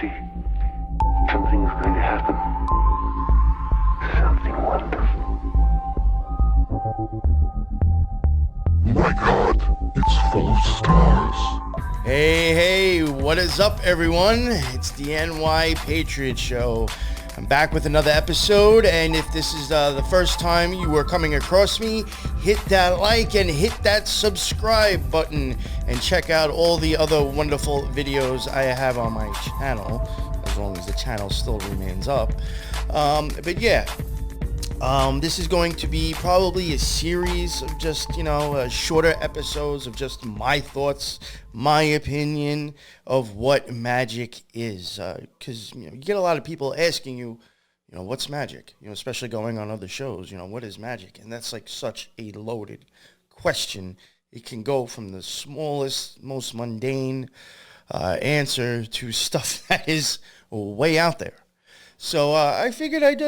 see. Something's going to happen. Something wonderful. My God, it's full of stars. Hey, what is up, everyone? It's the NY Patriot Show. I'm back with another episode, and if this is the first time you are coming across me, hit that like and hit that subscribe button, and check out all the other wonderful videos I have on my channel, as long as the channel still remains up. But yeah. This is going to be probably a series of just, shorter episodes of just my thoughts, my opinion of what magic is. Because, you get a lot of people asking you, what's magic? Especially going on other shows, what is magic? And that's like such a loaded question. It can go from the smallest, most mundane answer to stuff that is way out there. So I figured I'd,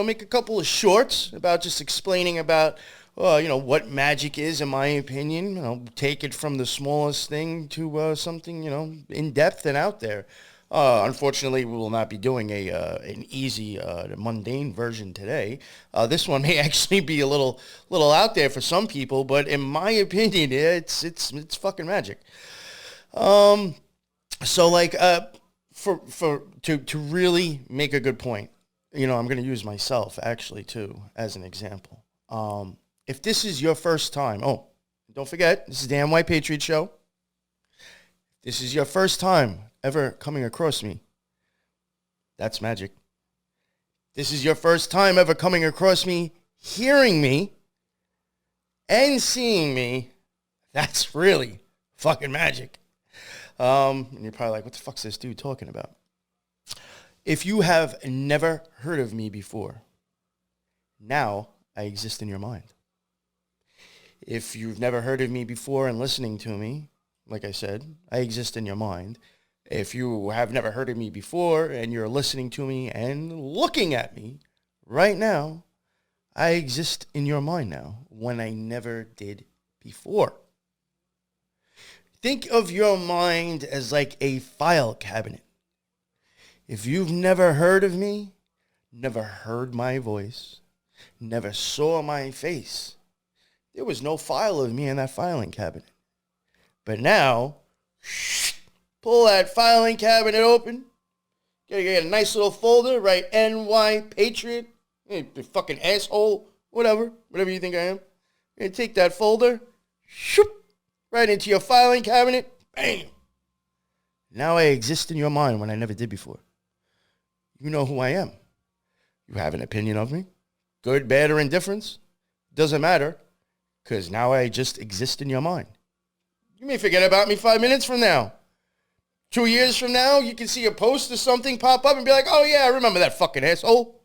make a couple of shorts about just explaining about, what magic is, in my opinion. Take it from the smallest thing to something, in depth and out there. Unfortunately, we will not be doing an easy, mundane version today. This one may actually be a little out there for some people, but in my opinion, it's fucking magic. To really make a good point, I'm going to use myself actually too as an example. If this is your first time, don't forget, this is the NY Patriot Show. If this is your first time ever coming across me, that's magic. This is your first time ever coming across me, hearing me, and seeing me, that's really fucking magic. And you're probably like, what the fuck's this dude talking about? If you have never heard of me before, now I exist in your mind. If you've never heard of me before and listening to me, like I said, I exist in your mind. If you have never heard of me before and you're listening to me and looking at me right now, I exist in your mind now when I never did before. Think of your mind as like a file cabinet. If you've never heard of me, never heard my voice, never saw my face, there was no file of me in that filing cabinet. But now, pull that filing cabinet open, get a nice little folder, write NY Patriot, you fucking asshole, whatever you think I am. You're gonna take that folder, right into your filing cabinet. Bam. Now I exist in your mind when I never did before. You know who I am. You have an opinion of me. Good, bad, or indifference. Doesn't matter. Because now I just exist in your mind. You may forget about me 5 minutes from now. 2 years from now, you can see a post or something pop up and be like, oh yeah, I remember that fucking asshole.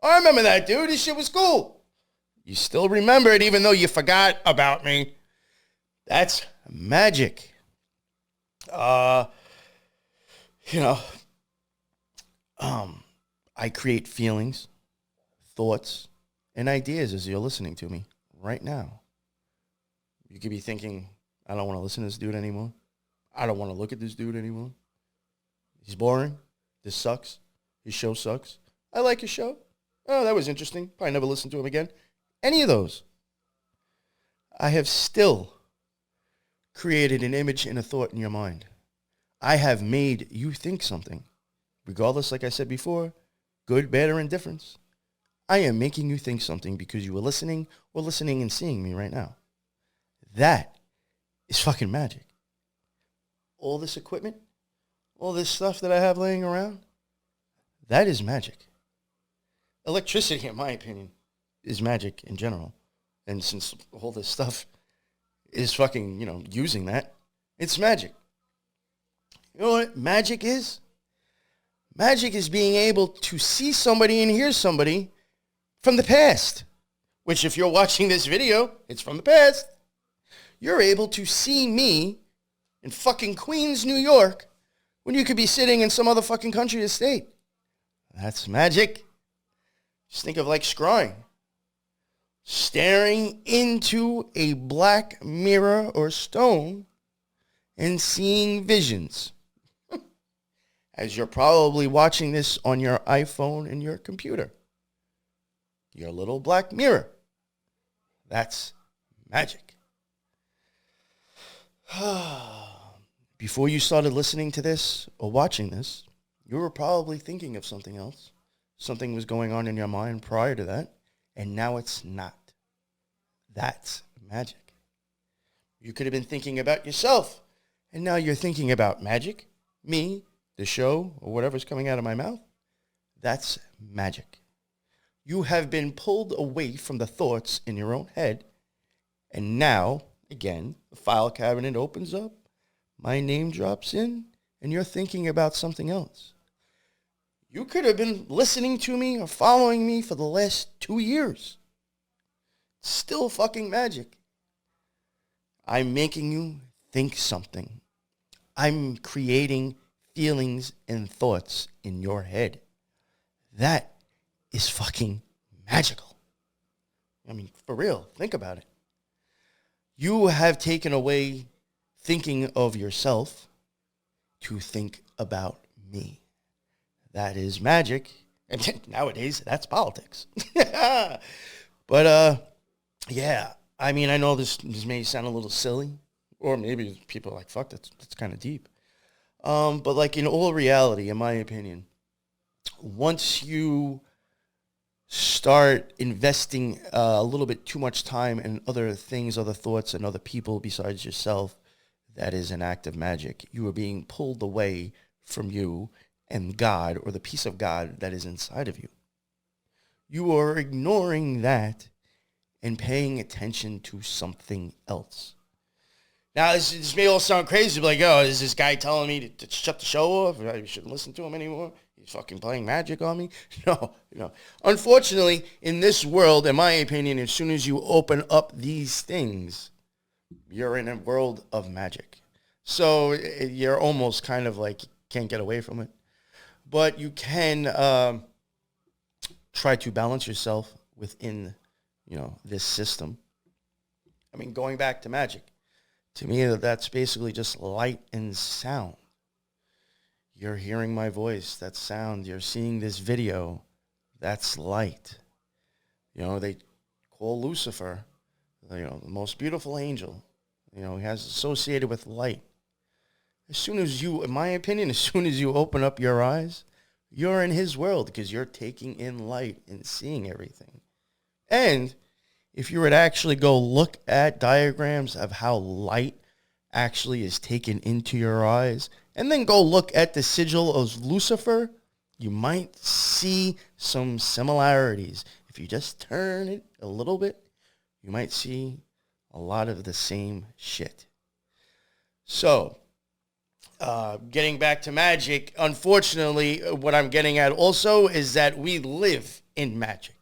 Oh, I remember that dude. This shit was cool. You still remember it even though you forgot about me. That's magic. I create feelings, thoughts, and ideas as you're listening to me right now. You could be thinking, I don't want to listen to this dude anymore. I don't want to look at this dude anymore. He's boring. This sucks. His show sucks. I like his show. Oh, that was interesting. Probably never listen to him again. Any of those. I have still created an image and a thought in your mind. I have made you think something. Regardless, like I said before, good, bad, or indifference. I am making you think something because you were listening and seeing me right now. That is fucking magic. All this equipment, all this stuff that I have laying around, that is magic. Electricity, in my opinion, is magic in general. And since all this stuff is fucking, using that, it's magic. You know what magic is? Magic is being able to see somebody and hear somebody from the past. Which, if you're watching this video, it's from the past. You're able to see me in fucking Queens, New York, when you could be sitting in some other fucking country or state. That's magic. Just think of like scrying. Staring into a black mirror or stone and seeing visions. as you're probably watching this on your iPhone and your computer. Your little black mirror. That's magic. Before you started listening to this or watching this, you were probably thinking of something else. Something was going on in your mind prior to that, and now it's not. That's magic. You could have been thinking about yourself, and now you're thinking about magic, me, the show, or whatever's coming out of my mouth. That's magic. You have been pulled away from the thoughts in your own head, and now, again, the file cabinet opens up, my name drops in, and you're thinking about something else. You could have been listening to me or following me for the last 2 years. Still fucking magic. I'm making you think something. I'm creating feelings and thoughts in your head. That is fucking magical. I mean, for real, think about it. You have taken away thinking of yourself to think about me. That is magic. And nowadays, that's politics. But, yeah, I mean, I know this may sound a little silly, or maybe people are like, fuck, that's kind of deep. But like in all reality, in my opinion, once you start investing a little bit too much time in other things, other thoughts, and other people besides yourself, that is an act of magic. You are being pulled away from you and God, or the peace of God that is inside of you. You are ignoring that and paying attention to something else. Now, this may all sound crazy, but like, oh, is this guy telling me to shut the show off? I shouldn't listen to him anymore? He's fucking playing magic on me? No. Unfortunately, in this world, in my opinion, as soon as you open up these things, you're in a world of magic. So you're almost kind of like, can't get away from it. But you can try to balance yourself within, this system. I mean, going back to magic, to me, that's basically just light and sound. You're hearing my voice, that's sound. You're seeing this video, that's light. They call Lucifer, the most beautiful angel. He has associated with light. As soon as you, in my opinion, as soon as you open up your eyes, you're in his world because you're taking in light and seeing everything. And if you were to actually go look at diagrams of how light actually is taken into your eyes, and then go look at the sigil of Lucifer, you might see some similarities. If you just turn it a little bit, you might see a lot of the same shit. So, getting back to magic, unfortunately, what I'm getting at also is that we live in magic.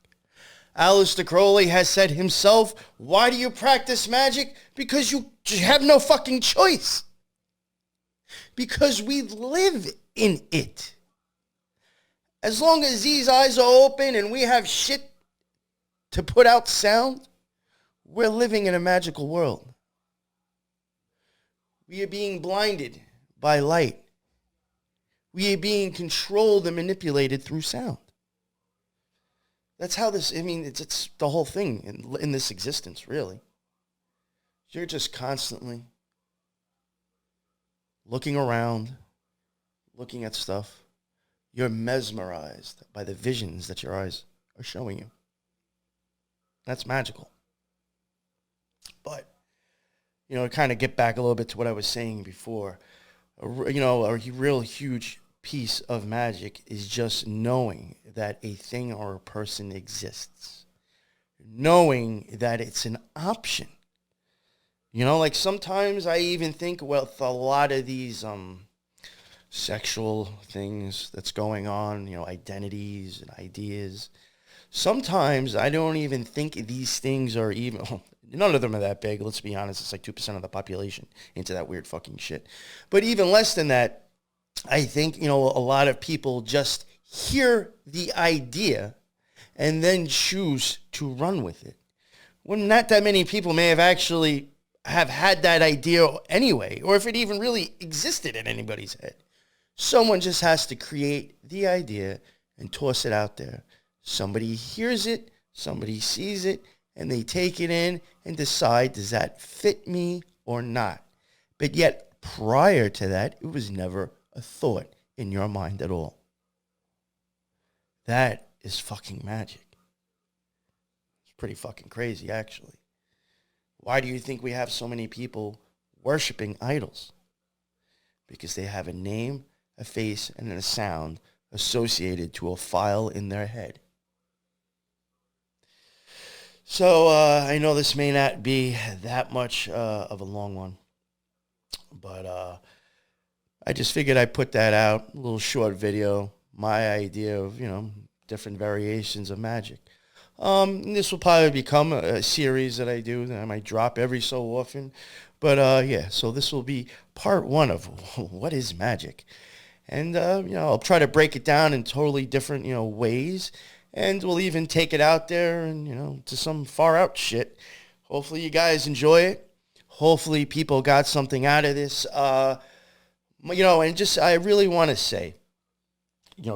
Aleister Crowley has said himself, why do you practice magic? Because you have no fucking choice. Because we live in it. As long as these eyes are open and we have shit to put out sound, we're living in a magical world. We are being blinded by light. We are being controlled and manipulated through sound. That's how this, it's the whole thing in this existence, really. You're just constantly looking around, looking at stuff. You're mesmerized by the visions that your eyes are showing you. That's magical. But, to kind of get back a little bit to what I was saying before, a real huge piece of magic is just knowing that a thing or a person exists. Knowing that it's an option. Like sometimes I even think with a lot of these sexual things that's going on, identities and ideas, sometimes I don't even think these things are even, none of them are that big. Let's be honest. It's like 2% of the population into that weird fucking shit. But even less than that, I think, a lot of people just hear the idea and then choose to run with it. When not that many people may have had that idea anyway, or if it even really existed in anybody's head. Someone just has to create the idea and toss it out there. Somebody hears it, somebody sees it, and they take it in and decide, does that fit me or not? But yet, prior to that, it was never a thought in your mind at all. That is fucking magic. It's pretty fucking crazy, actually. Why do you think we have so many people worshiping idols? Because they have a name, a face, and a sound associated to a file in their head. So I know this may not be that much of a long one, but I just figured I'd put that out, a little short video, my idea of, different variations of magic. This will probably become a series that I do that I might drop every so often. But yeah, so this will be part one of what is magic. And, I'll try to break it down in totally different, ways. And we'll even take it out there and, to some far out shit. Hopefully you guys enjoy it. Hopefully people got something out of this. And just, I really want to say,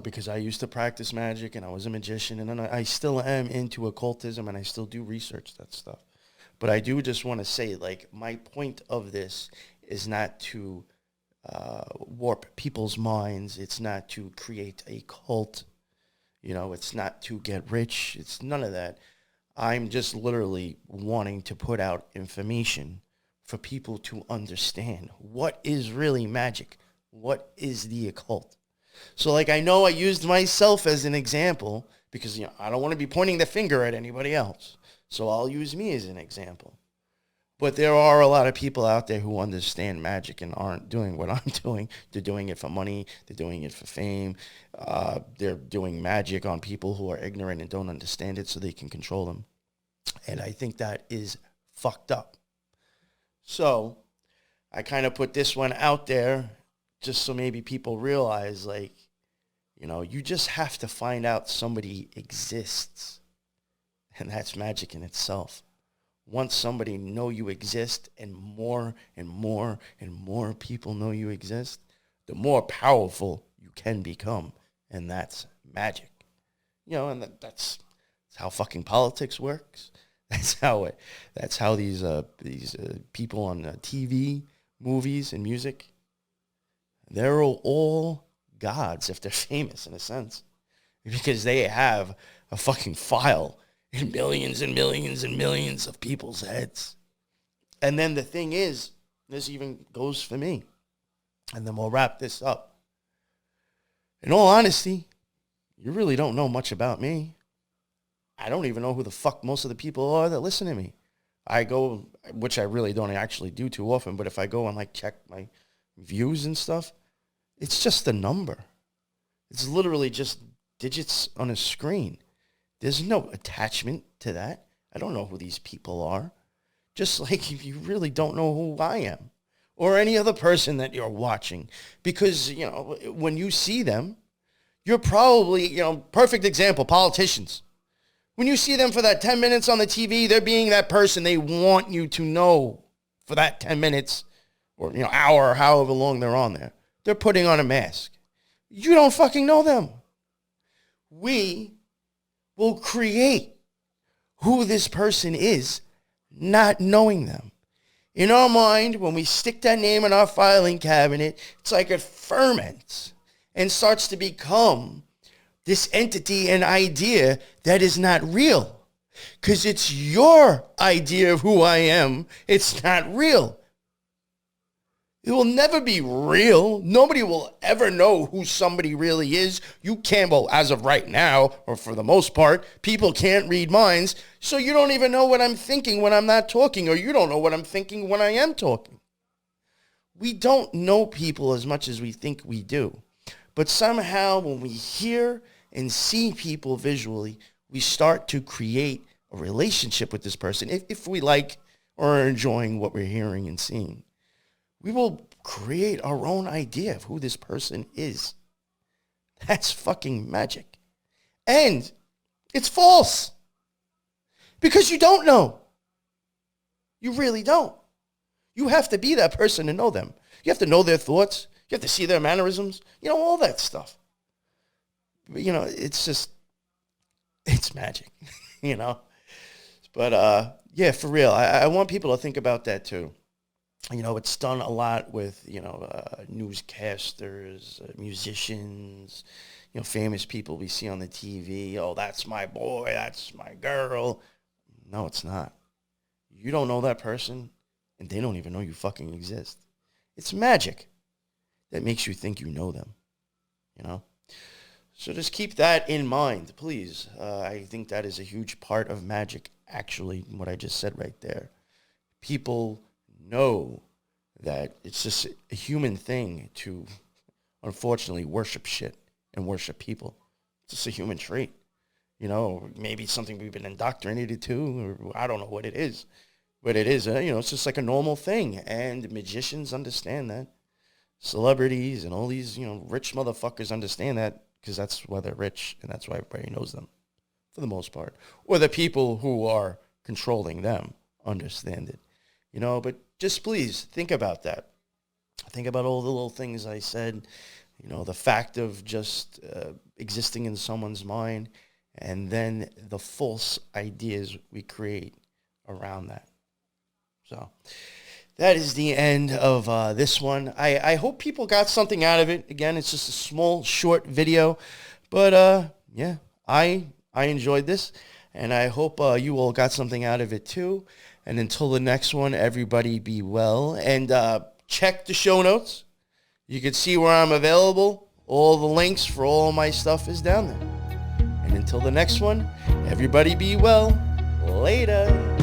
because I used to practice magic and I was a magician and I still am into occultism and I still do research that stuff. But I do just want to say, my point of this is not to warp people's minds. It's not to create a cult. It's not to get rich. It's none of that. I'm just literally wanting to put out information for people to understand what is really magic. What is the occult? So, I know I used myself as an example because, I don't want to be pointing the finger at anybody else. So I'll use me as an example. But there are a lot of people out there who understand magic and aren't doing what I'm doing. They're doing it for money. They're doing it for fame. They're doing magic on people who are ignorant and don't understand it so they can control them. And I think that is fucked up. So I kind of put this one out there just so maybe people realize, you just have to find out somebody exists. And that's magic in itself. Once somebody know you exist and more and more and more people know you exist, the more powerful you can become. And that's magic. And that's how fucking politics works. That's how these people on TV, movies, and music, they're all gods if they're famous in a sense. Because they have a fucking file in millions and millions and millions of people's heads. And then the thing is, this even goes for me. And then we'll wrap this up. In all honesty, you really don't know much about me. I don't even know who the fuck most of the people are that listen to me. I go, which I really don't actually do too often, but if I go and check my views and stuff, it's just a number. It's literally just digits on a screen. There's no attachment to that. I don't know who these people are. Just like you really don't know who I am or any other person that you're watching. Because, when you see them, you're probably, perfect example, politicians. When you see them for that 10 minutes on the TV, they're being that person they want you to know for that 10 minutes or, hour or however long they're on there. They're putting on a mask. You don't fucking know them. We will create who this person is, not knowing them. In our mind, when we stick that name in our filing cabinet, it's like it ferments and starts to become this entity and idea that is not real. Because it's your idea of who I am. It's not real. It will never be real. Nobody will ever know who somebody really is. You can't, well, as of right now, or for the most part, people can't read minds. So you don't even know what I'm thinking when I'm not talking, or you don't know what I'm thinking when I am talking. We don't know people as much as we think we do. But somehow when we hear and see people visually, we start to create a relationship with this person, if we like or are enjoying what we're hearing and seeing. We will create our own idea of who this person is. That's fucking magic. And it's false. Because you don't know. You really don't. You have to be that person to know them. You have to know their thoughts. You have to see their mannerisms. All that stuff. But, it's just, it's magic, But, yeah, for real. I want people to think about that, too. It's done a lot with, newscasters, musicians, famous people we see on the TV. Oh, that's my boy. That's my girl. No, it's not. You don't know that person, and they don't even know you fucking exist. It's magic that makes you think you know them, So just keep that in mind, please. I think that is a huge part of magic, actually, what I just said right there. People know that it's just a human thing to, unfortunately, worship shit and worship people. It's just a human trait. Maybe something we've been indoctrinated to, or I don't know what it is. But it is, it's just like a normal thing. And magicians understand that. Celebrities and all these, rich motherfuckers understand that because that's why they're rich and that's why everybody knows them, for the most part. Or the people who are controlling them understand it. But just please think about that. Think about all the little things I said, the fact of just existing in someone's mind, and then the false ideas we create around that. So that is the end of this one. I hope people got something out of it. Again, it's just a small, short video. But, yeah, I enjoyed this. And I hope you all got something out of it, too. And until the next one, everybody be well. And check the show notes. You can see where I'm available. All the links for all my stuff is down there. And until the next one, everybody be well. Later.